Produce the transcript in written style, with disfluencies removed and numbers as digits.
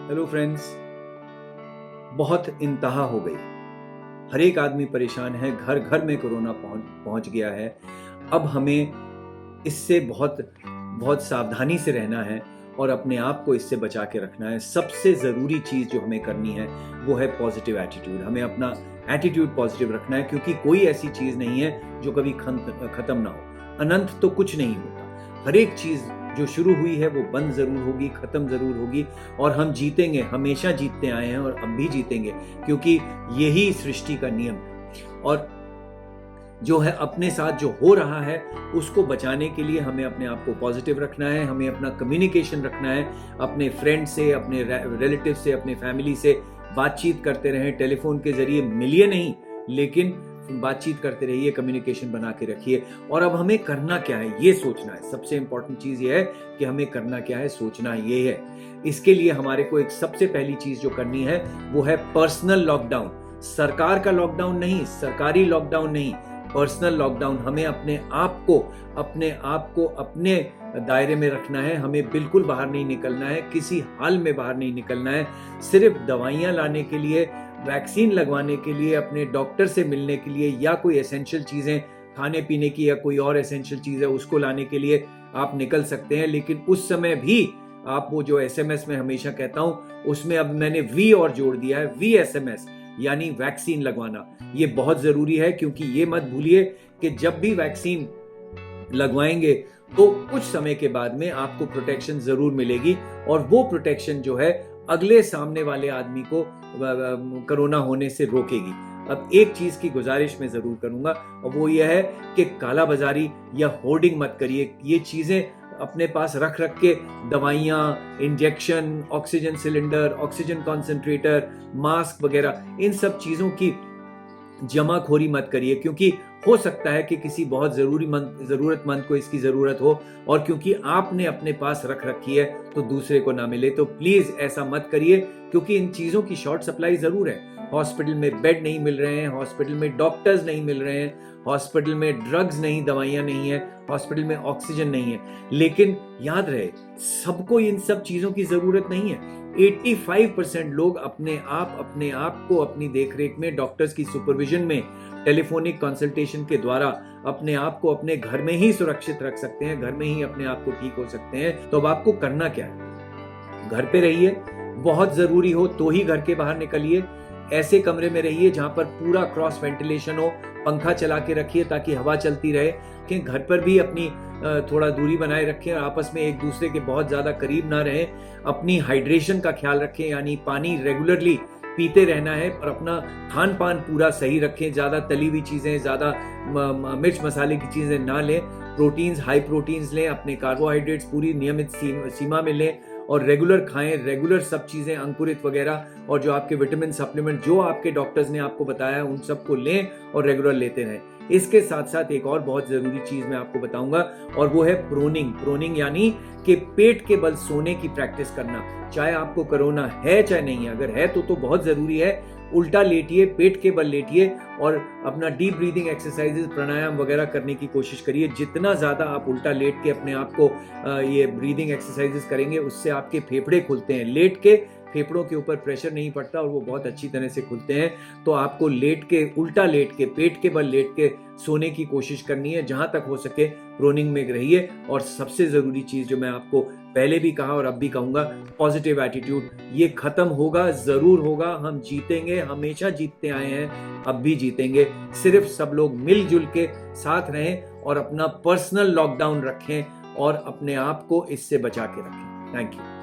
Hello friends, बहुत इंतहा हो गई। हर एक आदमी परेशान है, घर घर में कोरोना पहुंच गया है। अब हमें इससे बहुत बहुत सावधानी से रहना है और अपने आप को इससे बचा के रखना है। सबसे ज़रूरी चीज़ जो हमें करनी है वो है पॉजिटिव एटीट्यूड। हमें अपना एटीट्यूड पॉजिटिव रखना है, क्योंकि कोई ऐसी चीज़ नहीं है जो कभी ख़त्म ना हो। अनंत तो कुछ नहीं होता। हर एक चीज़ जो शुरू हुई है वो बंद ज़रूर होगी, ख़त्म ज़रूर होगी, और हम जीतेंगे। हमेशा जीतते आए हैं और अब भी जीतेंगे, क्योंकि यही सृष्टि का नियम है। और जो है अपने साथ जो हो रहा है उसको बचाने के लिए हमें अपने आप को पॉजिटिव रखना है। हमें अपना कम्युनिकेशन रखना है, अपने फ्रेंड से, अपने रिलेटिव से, अपने फैमिली से बातचीत करते रहें। टेलीफोन के जरिए मिलिए नहीं, लेकिन बातचीत करते रहिए, कम्युनिकेशन बना के रखिए। और अब हमें करना क्या है ये सोचना है। सबसे इंपॉर्टेंट चीज ये है कि हमें करना क्या है, सोचना ये है। इसके लिए हमारे को एक सबसे पहली चीज जो करनी है वो है पर्सनल लॉकडाउन। सरकार का लॉकडाउन नहीं, सरकारी लॉकडाउन नहीं, पर्सनल लॉकडाउन। हमें अपने आप को अपने दायरे में रखना है। हमें बिल्कुल बाहर नहीं निकलना है, किसी हाल में बाहर नहीं निकलना है। सिर्फ दवाइयां लाने के लिए, वैक्सीन लगवाने के लिए, अपने डॉक्टर से मिलने के लिए, या कोई एसेंशियल चीजें खाने पीने की या कोई और एसेंशियल चीज है उसको लाने के लिए आप निकल सकते हैं। लेकिन उस समय भी आप वो जो एसएमएस में हमेशा कहता हूं, उसमें अब मैंने वी और जोड़ दिया है, VSMS, यानी वैक्सीन लगवाना। ये बहुत जरूरी है, क्योंकि ये मत भूलिए कि जब भी वैक्सीन लगवाएंगे तो कुछ समय के बाद में आपको प्रोटेक्शन जरूर मिलेगी, और वो प्रोटेक्शन जो है अगले सामने वाले आदमी को कोरोना होने से रोकेगी। अब एक चीज की गुजारिश मैं जरूर करूंगा, और वो ये है कि काला बाजारी या होर्डिंग मत करिए। ये चीजें अपने पास रख के दवाइयां, injection, oxygen cylinder, oxygen concentrator, mask वगैरह, इन सब चीजों की जमाखोरी मत करिए, क्योंकि हो सकता है कि किसी बहुत जरूरतमंद को इसकी जरूरत हो, और क्योंकि आपने अपने पास रख रखी है तो दूसरे को ना मिले। तो प्लीज ऐसा मत करिए, क्योंकि इन चीजों की शॉर्ट सप्लाई जरूर है। हॉस्पिटल में बेड नहीं मिल रहे हैं, हॉस्पिटल में डॉक्टर्स नहीं मिल रहे हैं, हॉस्पिटल में ड्रग्स नहीं, दवाइयां नहीं है, हॉस्पिटल में ऑक्सीजन नहीं है। लेकिन याद रहे, सबको इन सब चीजों की जरूरत नहीं है। 85% लोग अपने आप को अपनी देखरेख में, डॉक्टर्स की सुपरविजन में, टेलीफोनिक कंसल्टेशन के द्वारा अपने आप को अपने घर में ही सुरक्षित रख सकते हैं, घर में ही अपने आप को ठीक हो सकते हैं। तो अब आपको करना क्या है? घर पे रहिए, बहुत जरूरी हो तो ही घर के बाहर निकलिए। ऐसे कमरे में रहिए जहां पर पूरा क्रॉस वेंटिलेशन हो, पंखा चला के रखिए ताकि हवा चलती रहे। कि घर पर भी अपनी थोड़ा दूरी बनाए रखें, आपस में एक दूसरे के बहुत ज्यादा करीब ना रहें। अपनी हाइड्रेशन का ख्याल रखें, यानी पानी रेगुलरली पीते रहना है, और अपना खान पान पूरा सही रखें। ज्यादा तली हुई चीजें, ज्यादा मिर्च मसाले की चीजें ना लें। प्रोटीन्स, हाई प्रोटीन्स लें, अपने कार्बोहाइड्रेट्स पूरी नियमित सीमा में लें, और रेगुलर खाएं। रेगुलर सब चीजें, अंकुरित वगैरह, और जो आपके विटामिन सप्लीमेंट जो आपके डॉक्टर्स ने आपको बताया उन सबको लें और रेगुलर लेते रहें। इसके साथ साथ एक और बहुत जरूरी चीज मैं आपको बताऊंगा, और वो है प्रोनिंग। प्रोनिंग यानी कि पेट के बल सोने की प्रैक्टिस करना। चाहे आपको कोरोना है चाहे नहीं है, अगर है तो बहुत जरूरी है। उल्टा लेटिए, पेट के बल लेटिए, और अपना डीप ब्रीदिंग एक्सरसाइजेस, प्राणायाम वगैरह करने की कोशिश करिए। जितना ज्यादा आप उल्टा लेट के अपने आप को ये ब्रीदिंग एक्सरसाइजेस करेंगे, उससे आपके फेफड़े खुलते हैं। लेट के फेफड़ों के ऊपर प्रेशर नहीं पड़ता और वो बहुत अच्छी तरह से खुलते हैं। तो आपको लेट के, उल्टा लेट के, पेट के बल लेट के सोने की कोशिश करनी है। जहां तक हो सके प्रोनिंग में रहिए। और सबसे जरूरी चीज जो मैं आपको पहले भी कहा और अब भी कहूंगा, पॉजिटिव एटीट्यूड। ये खत्म होगा, जरूर होगा। हम जीतेंगे, हमेशा जीतते आए हैं, अब भी जीतेंगे। सिर्फ सब लोग मिलजुल के साथ रहें और अपना पर्सनल लॉकडाउन रखें और अपने आप को इससे बचा के रखें। Thank you.